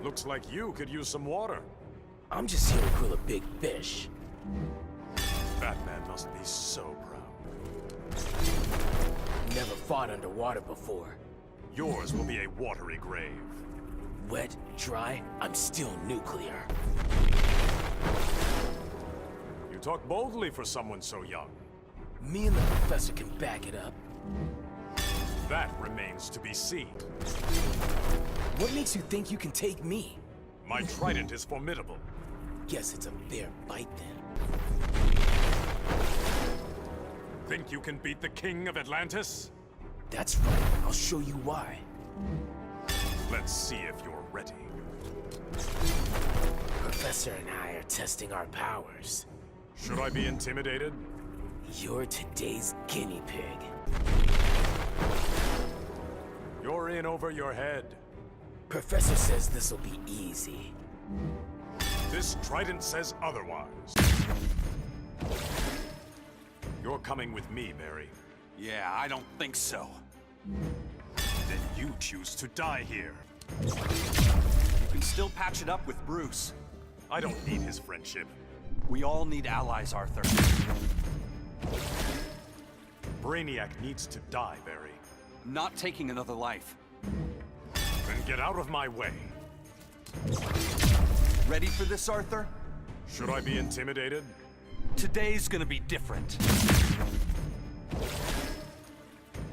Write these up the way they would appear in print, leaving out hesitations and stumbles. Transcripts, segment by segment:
Looks like you could use some water. I'm just here to grill a big fish. Batman must be so proud. Never fought underwater before. Yours will be a watery grave. Wet, dry, I'm still nuclear. You talk boldly for someone so young. Me and the professor can back it up. That remains to be seen. What makes you think you can take me? My trident is formidable. Guess it's a fair fight then. Think you can beat the King of Atlantis? That's right. I'll show you why. Let's see if you're ready. Professor and I are testing our powers. Should I be intimidated? You're today's guinea pig. You're in over your head. Professor says this'll be easy. This trident says otherwise. You're coming with me, Barry. Yeah, I don't think so. Then you choose to die here. You can still patch it up with Bruce. I don't need his friendship. We all need allies, Arthur. Brainiac needs to die, Barry. Not taking another life. Then get out of my way. Ready for this, Arthur? Should I be intimidated? Today's gonna be different.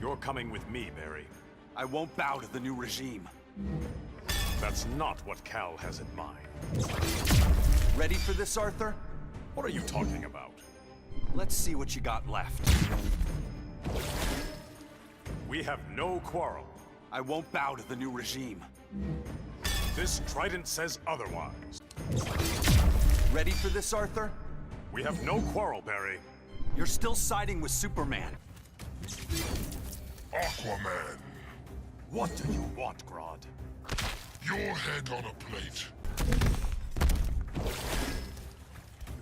You're coming with me, Barry. I won't bow to the new regime. That's not what Cal has in mind. Ready for this, Arthur? What are you talking about? Let's see what you got left. We have no quarrel. I won't bow to the new regime. This trident says otherwise. Ready for this, Arthur? We have no quarrel, Barry. You're still siding with Superman. Aquaman, What do you want, Grodd? your head on a plate.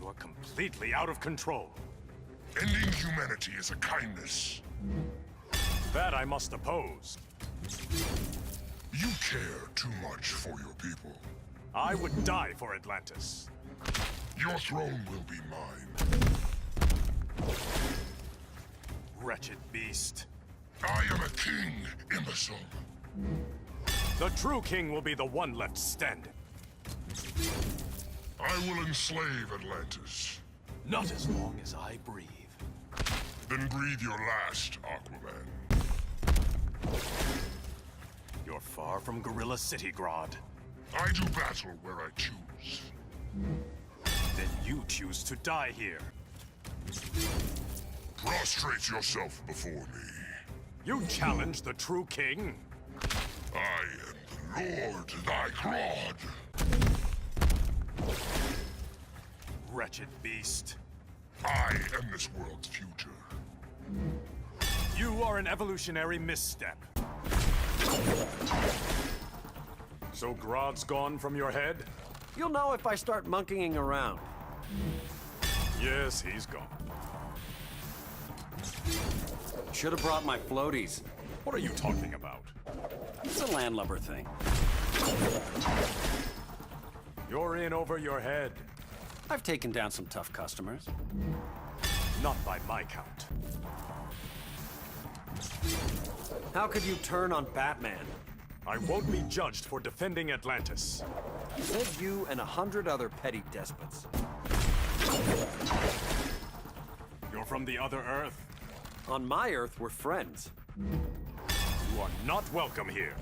You're completely out of control. Ending humanity is a kindness. That I must oppose. You care too much for your people. I would die for Atlantis. Your throne will be mine. Wretched beast. I am a king, imbecile. The true king will be the one left standing. I will enslave Atlantis. Not as long as I breathe. Then breathe your last, Aquaman. You're far from Gorilla City, Grodd. I do battle where I choose. Then you choose to die here. Prostrate yourself before me. You challenge the true king? I am the Lord thy Grodd. Wretched beast. I am this world's future. You are an evolutionary misstep. So Grodd's gone from your head? You'll know if I start monkeying around. Yes, he's gone. Should have brought my floaties. What are you talking about? It's a landlubber thing. You're in over your head. I've taken down some tough customers. Not by my count. How could you turn on Batman? I won't be judged for defending Atlantis. Said you and 100 other petty despots. You're from the other Earth. On my Earth, we're friends. You are not welcome here.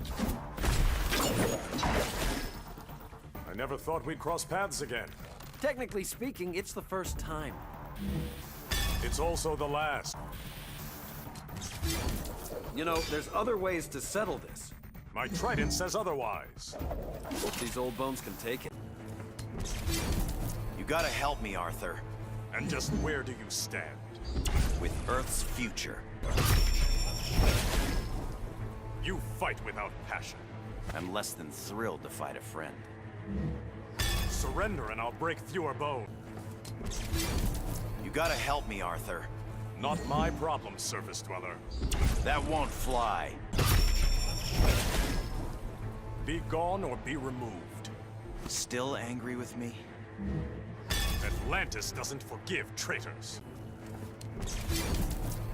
I never thought we'd cross paths again. Technically speaking, it's the first time. It's also the last. You know, there's other ways to settle this. My trident says otherwise. Hope these old bones can take it. You gotta help me, Arthur. And just where do you stand? With Earth's future. You fight without passion. I'm less than thrilled to fight a friend. Surrender and I'll break through your bone. You gotta help me, Arthur. Not my problem, surface dweller. That won't fly. Be gone or be removed. Still angry with me? Atlantis doesn't forgive traitors.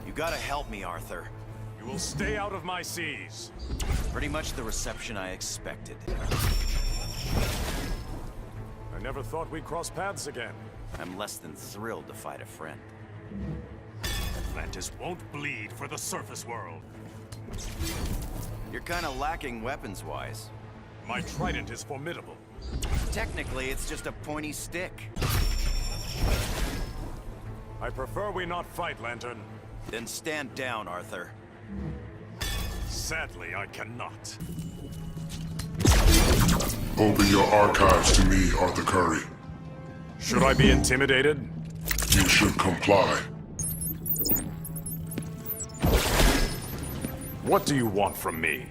You gotta help me, Arthur. You will stay out of my seas. Pretty much the reception I expected. I never thought we'd cross paths again. I'm less than thrilled to fight a friend. Atlantis won't bleed for the surface world. You're kinda lacking weapons-wise. My trident is formidable. Technically, it's just a pointy stick. I prefer we not fight, Lantern. Then stand down, Arthur. Sadly, I cannot. Open your archives to me, Arthur Curry. Should I be intimidated? You should comply. What do you want from me?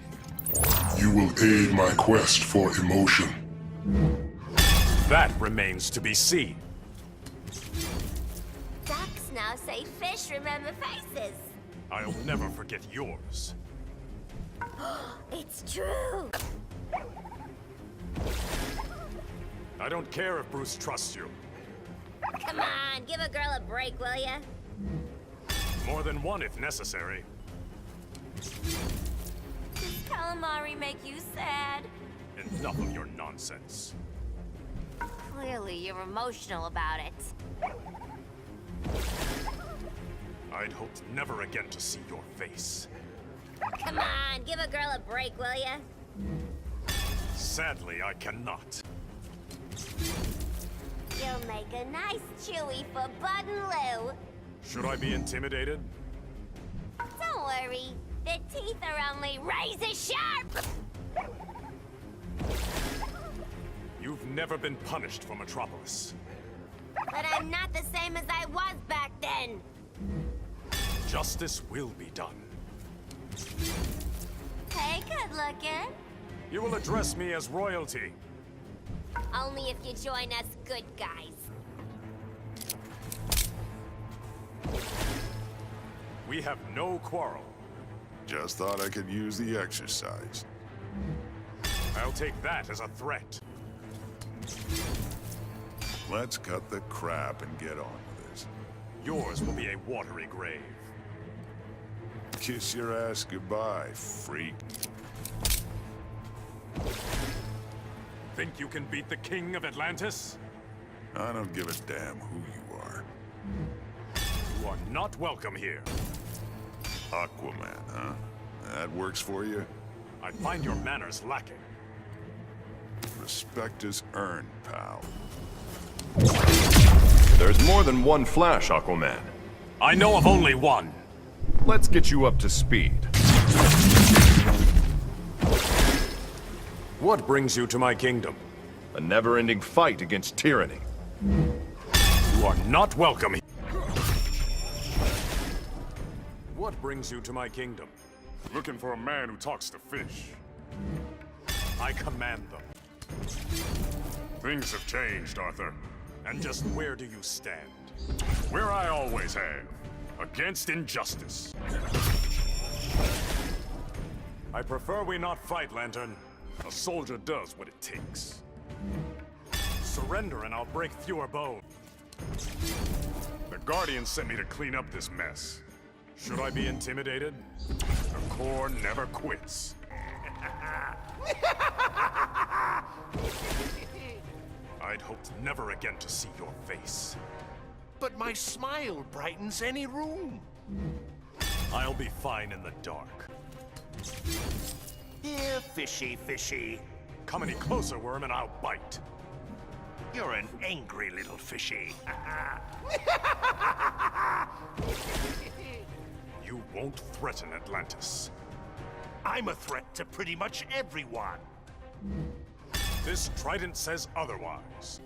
You will aid my quest for emotion. That remains to be seen. Ducks now say fish remember faces. I'll never forget yours. It's true. I don't care if Bruce trusts you. Come on, give a girl a break, will ya? More than one if necessary. Does calamari make you sad? Enough of your nonsense. Clearly, you're emotional about it. I'd hoped never again to see your face. Come on, give a girl a break, will ya? Sadly, I cannot. You'll make a nice chewy for Bud and Lou. Should I be intimidated? Don't worry, the teeth are only razor sharp. You've never been punished for Metropolis. But I'm not the same as I was back then. Justice will be done. Hey, good looking. You will address me as royalty. Only if you join us good guys. We have no quarrel. Just thought I could use the exercise. I'll take that as a threat. Let's cut the crap and get on with this. Yours will be a watery grave. Kiss your ass goodbye, freak. Think you can beat the king of Atlantis? I don't give a damn who you are. You are not welcome here. Aquaman, huh? That works for you? I find your manners lacking. Respect is earned, pal. There's more than one Flash, Aquaman. I know of only one. Let's get you up to speed. What brings you to my kingdom? A never-ending fight against tyranny. You are not welcome here. What brings you to my kingdom? Looking for a man who talks to fish. I command them. Things have changed, Arthur. And just where do you stand? Where I always have. Against injustice. I prefer we not fight, Lantern. A soldier does what it takes. Surrender and I'll break fewer bones. The Guardian sent me to clean up this mess. Should I be intimidated? The Corps never quits. I'd hoped never again to see your face. But my smile brightens any room. I'll be fine in the dark. Here, fishy, fishy. Come any closer, worm, and I'll bite. You're an angry little fishy. You won't threaten Atlantis. I'm a threat to pretty much everyone. This trident says otherwise.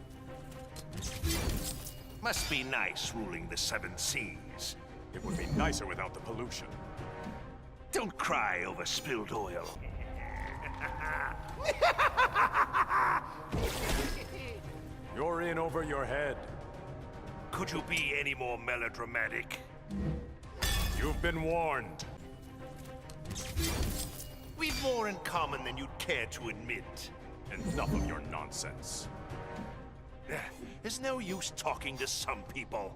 Must be nice ruling the seven seas. It would be nicer without the pollution. Don't cry over spilled oil. You're in over your head. Could you be any more melodramatic? You've been warned. We've more in common than you'd care to admit. Enough of your nonsense. There's no use talking to some people.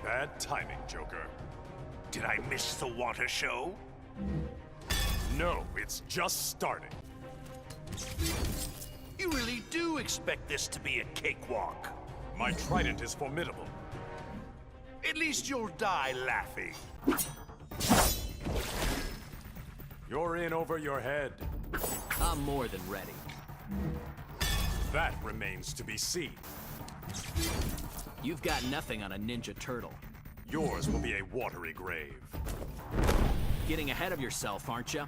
Bad timing, Joker. Did I miss the water show? No, it's just starting. You really do expect this to be a cakewalk? My trident is formidable. At least you'll die laughing. You're in over your head. I'm more than ready. That remains to be seen. You've got nothing on a ninja turtle. Yours will be a watery grave. Getting ahead of yourself, aren't you?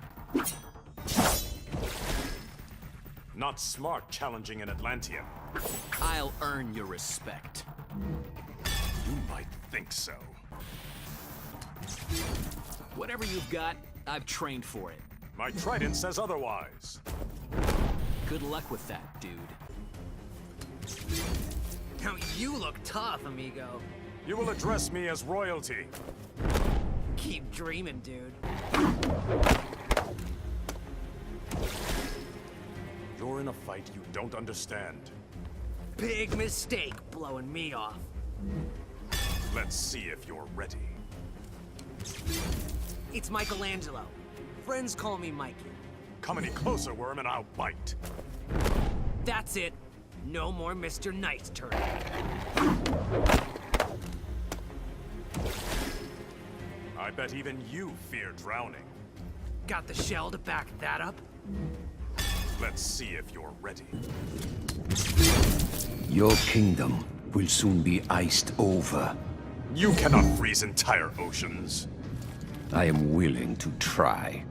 Not smart challenging an Atlantean. I'll earn your respect. You might think so. Whatever you've got, I've trained for it. My trident says otherwise. Good luck with that, dude. Now you look tough, amigo. You will address me as royalty. Keep dreaming, dude. You're in a fight you don't understand. Big mistake blowing me off. Let's see if you're ready. It's Michelangelo. Friends call me Mikey. Come any closer, worm, and I'll bite. That's it. No more Mr. Nice Turn. I bet even you fear drowning. Got the shell to back that up? Let's see if you're ready. Your kingdom will soon be iced over. You cannot freeze entire oceans. I am willing to try.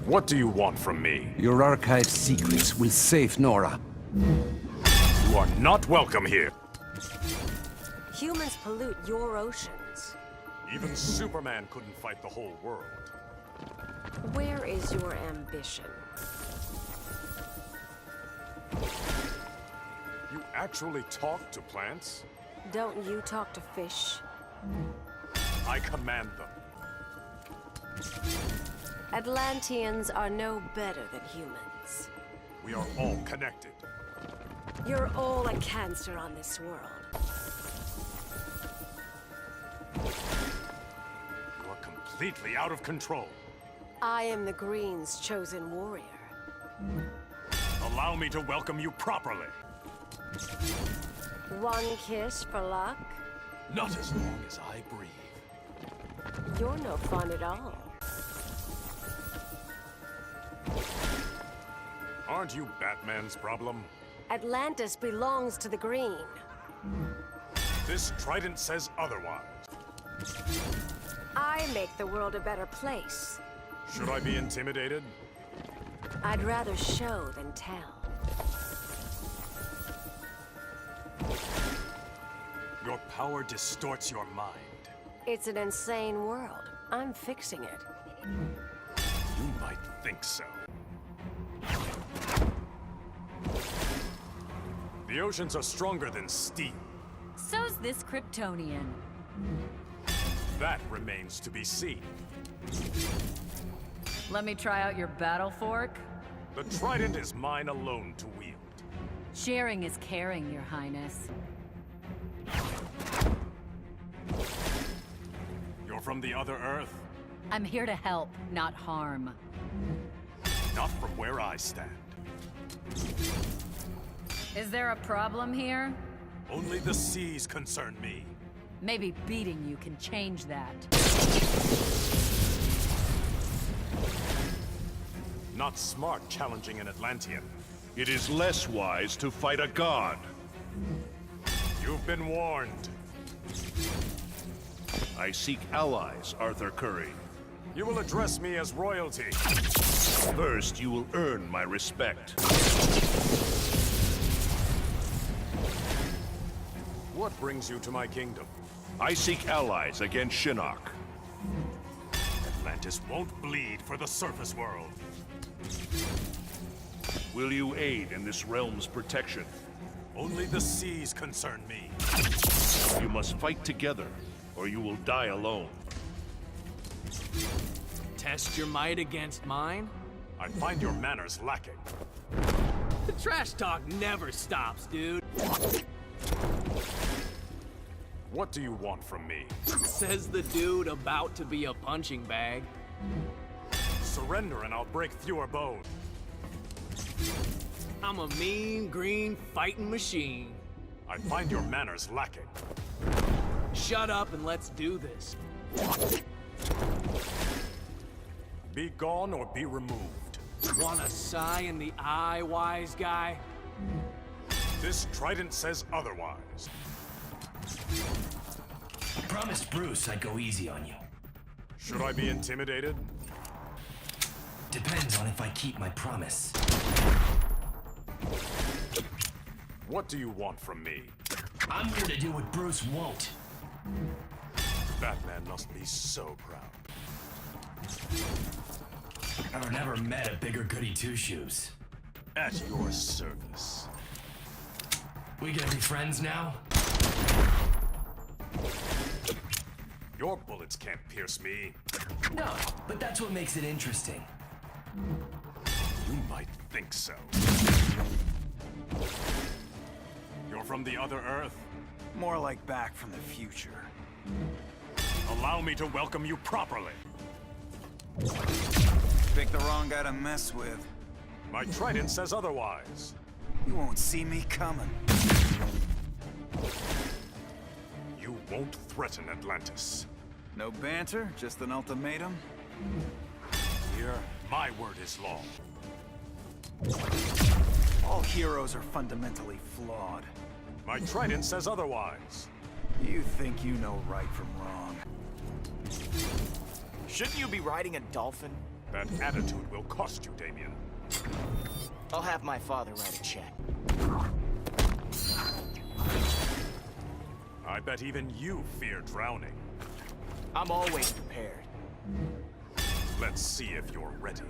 What do you want from me? Your archive secrets will save Nora. You are not welcome here. Humans pollute your oceans. Even Superman couldn't fight the whole world. Where is your ambition? You actually talk to plants? Don't you talk to fish? I command them. Atlanteans are no better than humans. We are all connected. You're all a cancer on this world. You are completely out of control. I am the Green's chosen warrior. Allow me to welcome you properly. One kiss for luck? Not as long as I breathe. You're no fun at all. Aren't you Batman's problem? Atlantis belongs to the Green. This trident says otherwise. I make the world a better place. Should I be intimidated? I'd rather show than tell. Your power distorts your mind. It's an insane world. I'm fixing it. You might think so. The oceans are stronger than steel. So's this Kryptonian. That remains to be seen. Let me try out your battle fork. The trident is mine alone to wield. Sharing is caring, Your Highness. You're from the other Earth? I'm here to help, not harm. Not from where I stand. Is there a problem here? Only the seas concern me. Maybe beating you can change that. Not smart challenging an Atlantean. It is less wise to fight a god. You've been warned. I seek allies, Arthur Curry. You will address me as royalty. First, you will earn my respect. What brings you to my kingdom? I seek allies against Shinnok. Atlantis won't bleed for the surface world. Will you aid in this realm's protection? Only the seas concern me. You must fight together, or you will die alone. Test your might against mine? I find your manners lacking. The trash talk never stops, dude. What do you want from me? Says the dude about to be a punching bag. Surrender and I'll break through your bone. I'm a mean, green, fighting machine. I find your manners lacking. Shut up and let's do this. Be gone or be removed. Want a sigh in the eye, wise guy? This trident says otherwise. I promised Bruce I'd go easy on you. Should I be intimidated? Depends on if I keep my promise. What do you want from me? I'm here to do what Bruce won't. Batman must be so proud. I've never met a bigger goody two-shoes. At your service. We gonna be friends now? Your bullets can't pierce me. No, but that's what makes it interesting. You might think so. You're from the other Earth? More like back from the future. Allow me to welcome you properly. Pick the wrong guy to mess with. My trident says otherwise. You won't see me coming. You won't threaten Atlantis. No banter, just an ultimatum. Here, my word is law. All heroes are fundamentally flawed. My trident says otherwise. You think you know right from wrong. Shouldn't you be riding a dolphin? That attitude will cost you, Damien. I'll have my father write a check. I bet even you fear drowning. I'm always prepared. Let's see if you're ready.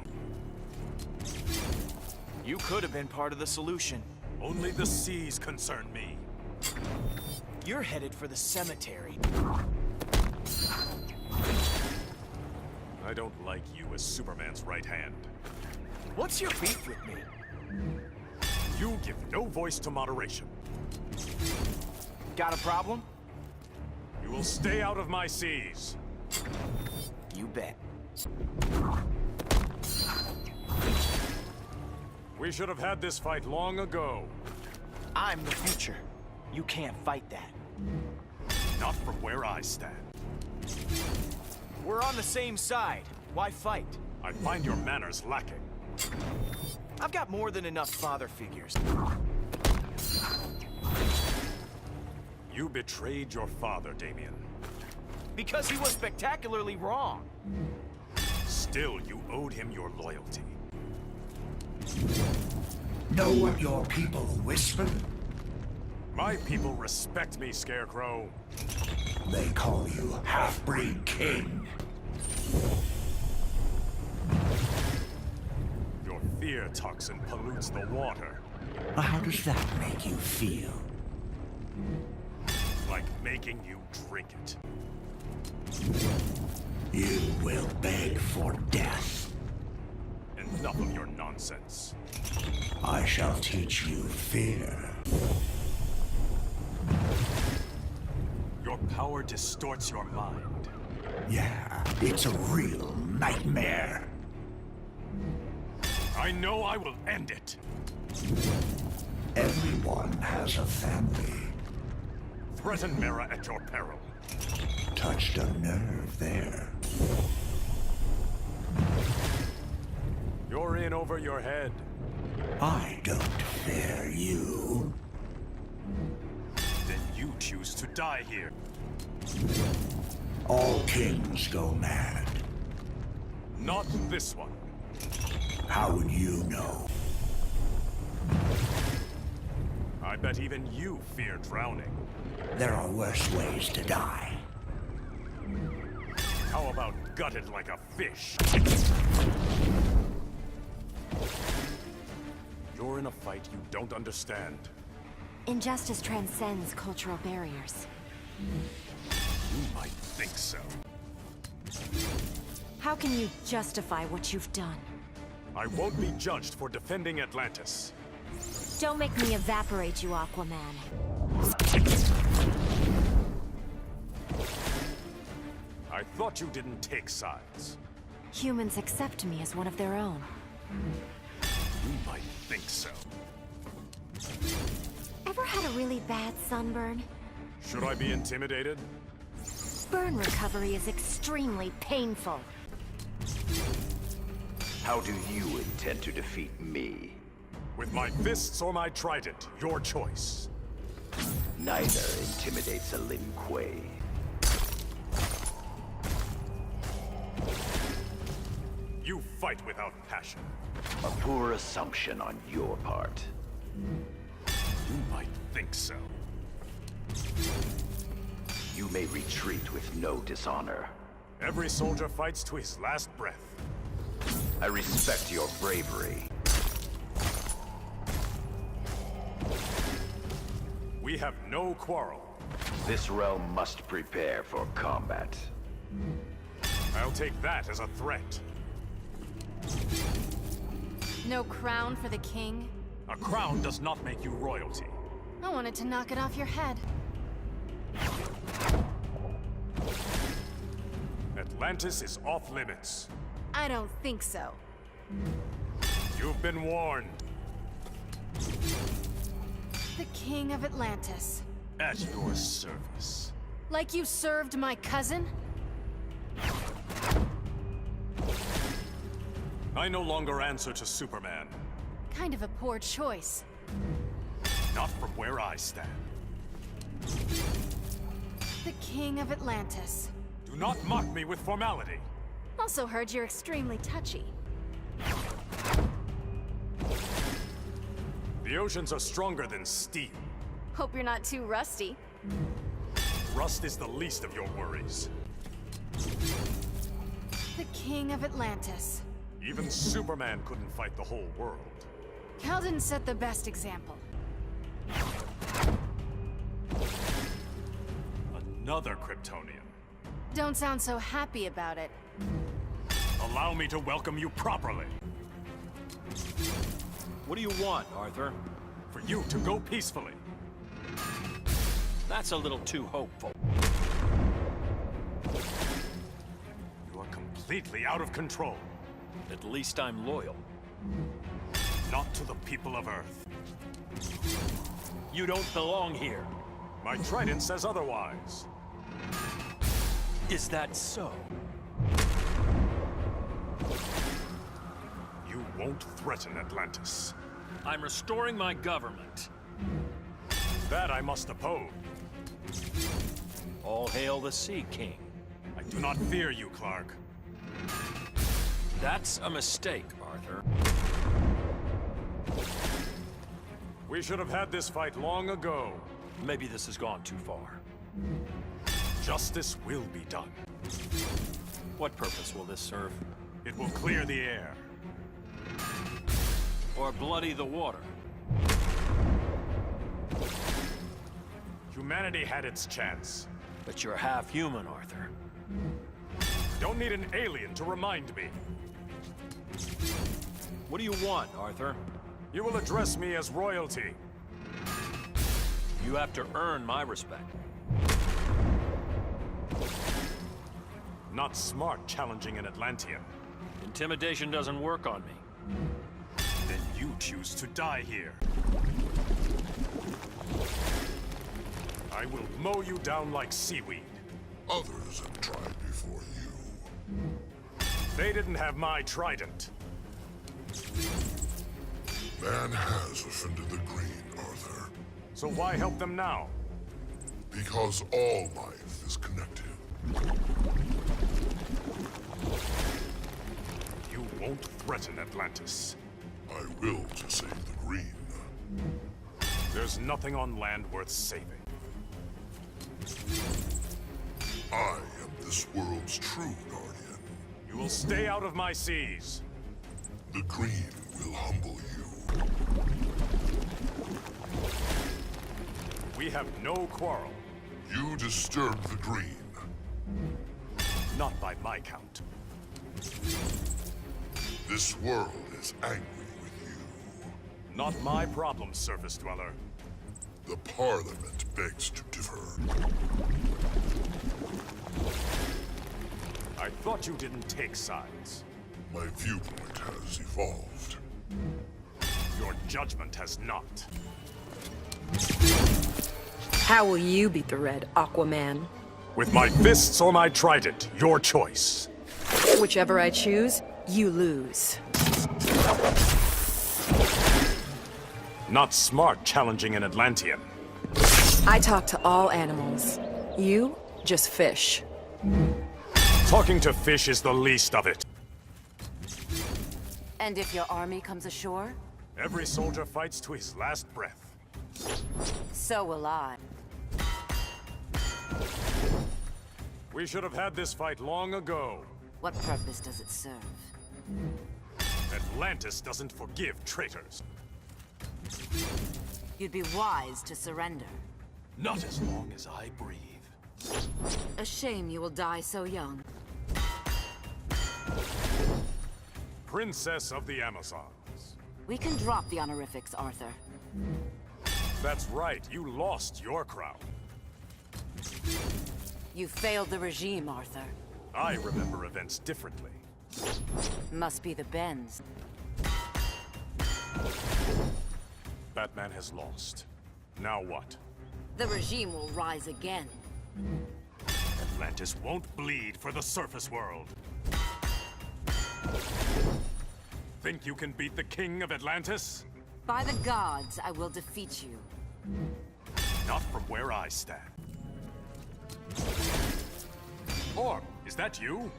You could have been part of the solution. Only the seas concern me. You're headed for the cemetery. I don't like you as Superman's right hand. What's your beef with me? You give no voice to moderation. Got a problem? You will stay out of my seas. You bet. We should have had this fight long ago. I'm the future. You can't fight that. Not from where I stand. We're on the same side. Why fight? I find your manners lacking. I've got more than enough father figures. You betrayed your father, Damien. Because he was spectacularly wrong. Still, you owed him your loyalty. Know what your people whisper? My people respect me, Scarecrow. They call you half-breed king. Your fear toxin pollutes the water. How does that make you feel? Like making you drink it. You will beg for death. Enough of your nonsense. I shall teach you fear. Your power distorts your mind. Yeah, it's a real nightmare. I know I will end it. Everyone has a family. Threaten Mera at your peril. Touched a nerve there. You're in over your head. I don't fear you. Then you choose to die here. All kings go mad. Not this one. How would you know? I bet even you fear drowning. There are worse ways to die. How about gutted like a fish? You're in a fight you don't understand. Injustice transcends cultural barriers. You might think so. How can you justify what you've done? I won't be judged for defending Atlantis. Don't make me evaporate you, Aquaman. I thought you didn't take sides. Humans accept me as one of their own. You might think so. Ever had a really bad sunburn? Should I be intimidated? Burn recovery is extremely painful. How do you intend to defeat me? With my fists or my trident, your choice. Neither intimidates a Lin Kuei. You fight without passion. A poor assumption on your part. You might think so. You may retreat with no dishonor. Every soldier fights to his last breath. I respect your bravery. We have no quarrel. This realm must prepare for combat. I'll take that as a threat. No crown for the king? A crown does not make you royalty. I wanted to knock it off your head. Atlantis is off limits. I don't think so. You've been warned. The king of Atlantis. At your service. Like you served my cousin? I no longer answer to Superman. Kind of a poor choice. Not from where I stand. The king of Atlantis. Do not mock me with formality. Also heard you're extremely touchy. The oceans are stronger than steel. Hope you're not too rusty. Rust is the least of your worries. The king of Atlantis. Even Superman couldn't fight the whole world. Keldon set the best example. Another Kryptonian. Don't sound so happy about it. Allow me to welcome you properly. What do you want, Arthur? For you to go peacefully. That's a little too hopeful. You are completely out of control. At least I'm loyal. Not to the people of Earth. You don't belong here. My trident says otherwise. Is that so? You won't threaten Atlantis. I'm restoring my government. That I must oppose. All hail the Sea King. I do not fear you, Clark. That's a mistake, Arthur. We should have had this fight long ago. Maybe this has gone too far. Justice will be done. What purpose will this serve? It will clear the air. Or bloody the water? Humanity had its chance. But you're half human, Arthur. Don't need an alien to remind me. What do you want, Arthur? You will address me as royalty. You have to earn my respect. Not smart challenging an Atlantean. Intimidation doesn't work on me. Then you choose to die here. I will mow you down like seaweed. Others have tried before you. They didn't have my trident. Man has offended the Green, Arthur. So why help them now? Because all life is connected. You won't threaten Atlantis. I will to save the Green. There's nothing on land worth saving. I am this world's true guardian. You will stay out of my seas. The Green will humble you. We have no quarrel. You disturbed the Green. Not by my count. This world is angry with you. Not my problem, surface dweller. The Parliament begs to differ. I thought you didn't take sides. My viewpoint has evolved. Your judgment has not. How will you beat the Red, Aquaman? With my fists or my trident, your choice. Whichever I choose, you lose. Not smart challenging an Atlantean. I talk to all animals. You, just fish. Talking to fish is the least of it. And if your army comes ashore? Every soldier fights to his last breath. So will I. We should have had this fight long ago. What purpose does it serve? Atlantis doesn't forgive traitors. You'd be wise to surrender. Not as long as I breathe. A shame you will die so young. Princess of the Amazons. We can drop the honorifics, Arthur. That's right, you lost your crown. You failed the regime, Arthur. I remember events differently. Must be the bends. Batman has lost. Now what? The regime will rise again. Atlantis won't bleed for the surface world. Think you can beat the king of Atlantis? By the gods, I will defeat you. Not from where I stand. Orm, is that you?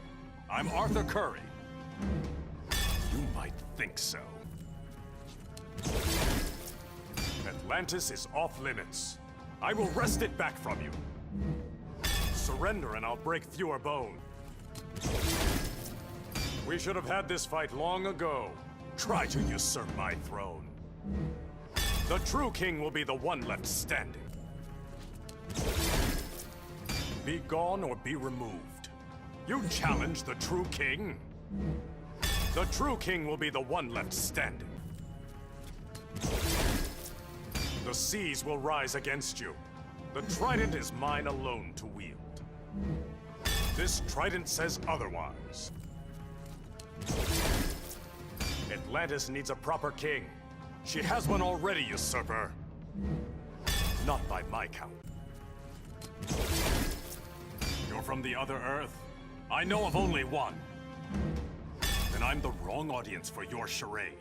I'm Arthur Curry. You might think so. Atlantis is off limits. I will wrest it back from you. Surrender and I'll break fewer bones. We should have had this fight long ago. Try to usurp my throne. The true king will be the one left standing. Be gone or be removed. You challenge the true king? The true king will be the one left standing. The seas will rise against you. The trident is mine alone to wield. This trident says otherwise. Atlantis needs a proper king. She has one already, usurper. Not by my count. You're from the other Earth? I know of only one. Then I'm the wrong audience for your charade.